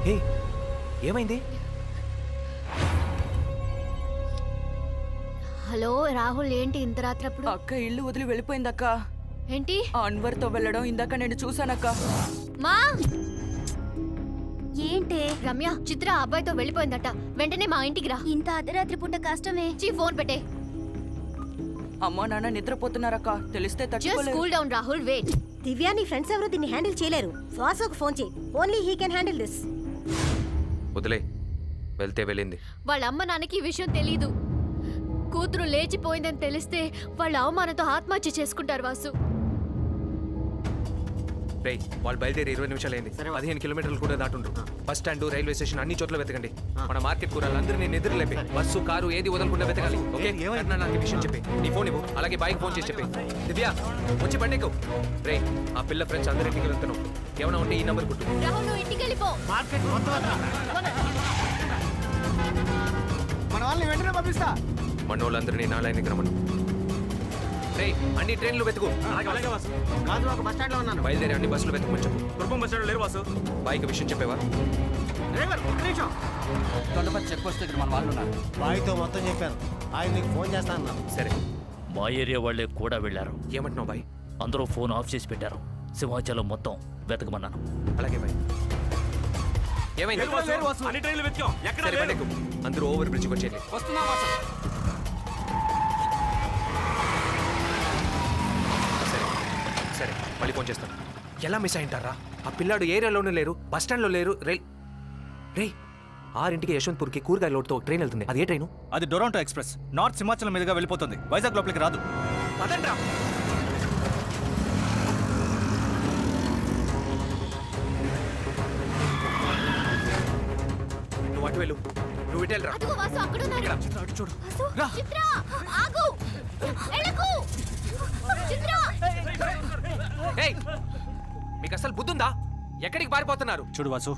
హే ఏమైంది? హలో రాహుల్, ఏంటి ఇంత రాత్రప్పుడు? అక్క ఇల్లు వదిలి వెళ్ళిపోయిందక్క. ఏంటి? అన్వర్తో వెళ్ళడం ఇందాక నేను చూసానక్క. మా ఏంటి? రమ్య, చిత్ర అబ్బాయితో వెళ్ళిపోయిందట. వెంటనే మా ఇంటికి రా. ఇంత అర్ధరాత్రి పూట కష్టమే. ఫోన్ పెట్టే. అమ్మా నాన్న నిద్రపోతున్నారక్క, తెలిస్తే తట్టుకోలేరు. Cool down Rahul, wait. Divya, నీ ఫ్రెండ్స్ ఎవరు దీన్ని హ్యాండిల్ చేయలేరు. వాసుకు ఫోన్ చేయి. Only he can handle this. వదిలే, వెళ్తే వెళ్ళింది. వాళ్ళ అమ్మ నాన్నకి ఈ విషయం తెలీదు. కూతురు లేచిపోయిందని తెలిస్తే వాళ్ళ అవమానంతో ఆత్మహత్య చేసుకుంటారు వాసు. రేయ్, వాళ్ళు బయలుదేరి 20 నిమిషాలైంది. 15 కిలోమీటర్లు కూడా దాటుండ్రు. బస్ స్టాండ్, రైల్వే స్టేషన్ అన్ని చోట్ల వెతకండి. మన మార్కెట్ కూరలందరినీ నిద్ర లేపి బస్సు కారు ఏది వదలకుండా వెతకాలి. ఓకే? నాకు ఈ విషయం చెప్పి నీ ఫోన్ ఇవ్వు. అలాగే బాయ్కి ఫోన్ చేసి చెప్పి. దివ్య వచ్చి బండికు. రేయ్, ఆ పిల్ల ఫ్రెండ్స్ అందరింటికి వెళ్తున్నాం. ఏమైనా ఉంటే ఈ నంబర్ కుట్టు. రాహుల్, నువ్వు ఇంటికి వెళ్ళిపో. మన వాళ్ళని వెంటనే పంపిస్తా. మన వాళ్ళందరినీ నా లైన్కి రమ్మను. రేయ్, అన్ని ట్రైన్లు వెతుకు. కాదు, ఒక బస్ స్టాండ్ లో ఉన్నాను. బయలుదేరి అన్ని బస్సులు వెతుకుమని చెప్పు. కుటుంబం బస్ స్టాండ్ లేరు వాసు. బాయ్కి విషయం చెప్పేవా? డ్రైవర్ ఒక్క నిమిషం. కొండపల్లి చెక్ పోస్ట్ దగ్గర మన వాళ్ళు ఉన్నారు. బాయ్తో మొత్తం చెప్పాను. ఆయన నీకు ఫోన్ చేస్తా అన్నాను. సరే, మా ఏరియా వాళ్ళే కూడా వెళ్ళారు. ఏమంటున్నావు బాయ్? అందరూ ఫోన్ ఆఫ్ చేసి పెట్టారు. సింహాచలం మొత్తం వెతకమన్నాను. అలాగే బాయ్. ఏమైంది? అన్ని ట్రైన్లు వెతికాం. ఎక్కడ సరే, బండికు. అందరూ ఓవర్ బ్రిడ్జ్కి వచ్చేయండి. వస్తున్నా వాసు. సరే, మళ్ళీ ఫోన్ చేస్తాను. ఎలా మిస్ అయింటారా? ఆ పిల్లాడు ఏరియాలోనూ లేరు, బస్ స్టాండ్లో లేరు. రే 6 యశ్వంత్పూర్కి కూరగాయల లోటుతో ట్రైన్ వెళ్తుంది. అది ఏ ట్రైను? అది డొరాంటో ఎక్స్ప్రెస్. నార్త్ సింహాచలం మీదుగా వెళ్ళిపోతుంది. వైజాగ్ లోపలికి రాదు. పదండ్రా. నువ్వు అటు వెళ్ళు, నువ్వు ఇటు వెళ్ళరా. అదిగో వాసు, అక్కడ ఉన్నాడు. చిత్ర, అటు చూడు. వాసు, చిత్ర ఆగు. వెళ్ళకు. చిత్ర, ఏయ్, మీకు అసలు బుద్ధుందా? ఎక్కడికి పారిపోతున్నారు? చూడు వాసు,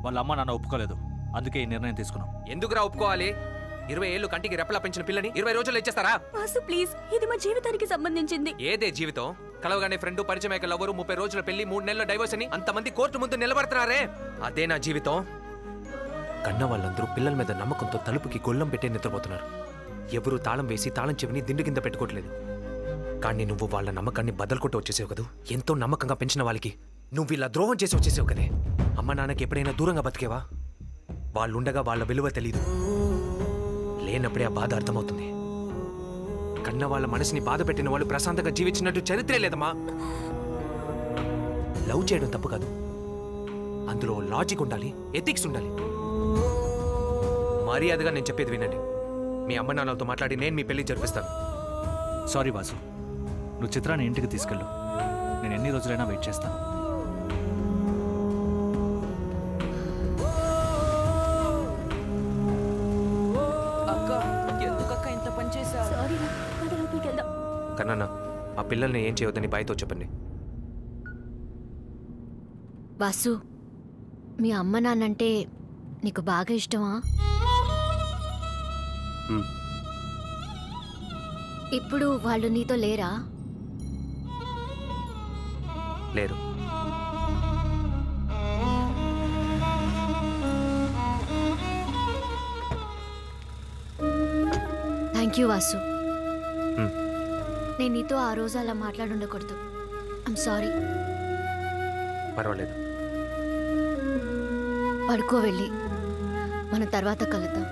వాళ్ళ అమ్మ నాన్న ఒప్పుకోలేదు. అందుకే ఈ నిర్ణయం తీసుకున్నాం. ఎందుకురా ఒప్పుకోవాలి? 20 ఏళ్ళు కంటికి రెప్పలా పెంచిన పిల్లని 20 రోజుల్లో ఇచ్చేస్తారా? వాసు ప్లీజ్, ఇది మా జీవితానికి సంబంధించింది. ఏదే జీవితం? కలవగానే ఫ్రెండ్, పరిచయం లవరు, 30 రోజుల పెళ్లి, 3 నెలల డైవర్స్ అని అంతమంది కోర్టు ముందు నిలబడుతున్నారే, అదే నా జీవితం. కన్న వాళ్ళందరూ పిల్లల మీద నమ్మకంతో తలుపుకి గొల్లం పెట్టే నిద్రపోతున్నారు. ఎవరు తాళం వేసి తాళం చెవిని దిండు కింద పెట్టుకోవట్లేదు. కానీ నువ్వు వాళ్ళ నమ్మకాన్ని బదలుకొట్టి వచ్చేసావు కదూ. ఎంతో నమ్మకంగా పెంచిన వాళ్ళకి నువ్వు ఇలా ద్రోహం చేసి వచ్చేసావు కదే. అమ్మ నాన్నకి ఎప్పుడైనా దూరంగా బతికేవా? వాళ్ళుండగా వాళ్ళ విలువ తెలీదు. లేనప్పుడే ఆ బాధ అర్థమవుతుంది. కన్న వాళ్ళ మనసుని బాధ పెట్టిన వాళ్ళు ప్రశాంతంగా జీవించినట్టు చరిత్రే లేదమ్మా. లవ్ చేయడం తప్పు కాదు, అందులో లాజిక్ ఉండాలి, ఎథిక్స్ ఉండాలి. మర్యాదగా నేను చెప్పేది వినండి. మీ అమ్మ నాన్నలతో మాట్లాడి నేను మీ పెళ్లి జరిపిస్తాను. సారీ వాసు, నువ్వు చిత్రాన్ని ఇంటికి తీసుకెళ్ళు. నేను ఎన్ని రోజులైనా వెయిట్ చేస్తాను. అక్క, ఎందుకక్క ఇంత పని చేశా? కన్నా, ఆ పిల్లల్ని ఏం చేయొద్దని బాయ్తో చెప్పండి. వాసు, మీ అమ్మ నాన్నంటే నీకు బాగా ఇష్టమా? ఇప్పుడు వాళ్ళు నీతో లేరా? లేరు. Thank you Vasu. నేను నీతో ఆ రోజు అలా మాట్లాడుండకూడదు. I'm sorry. పర్వాలేదు. పడుకో వెళ్ళి, మనం తర్వాత కలుద్దాం.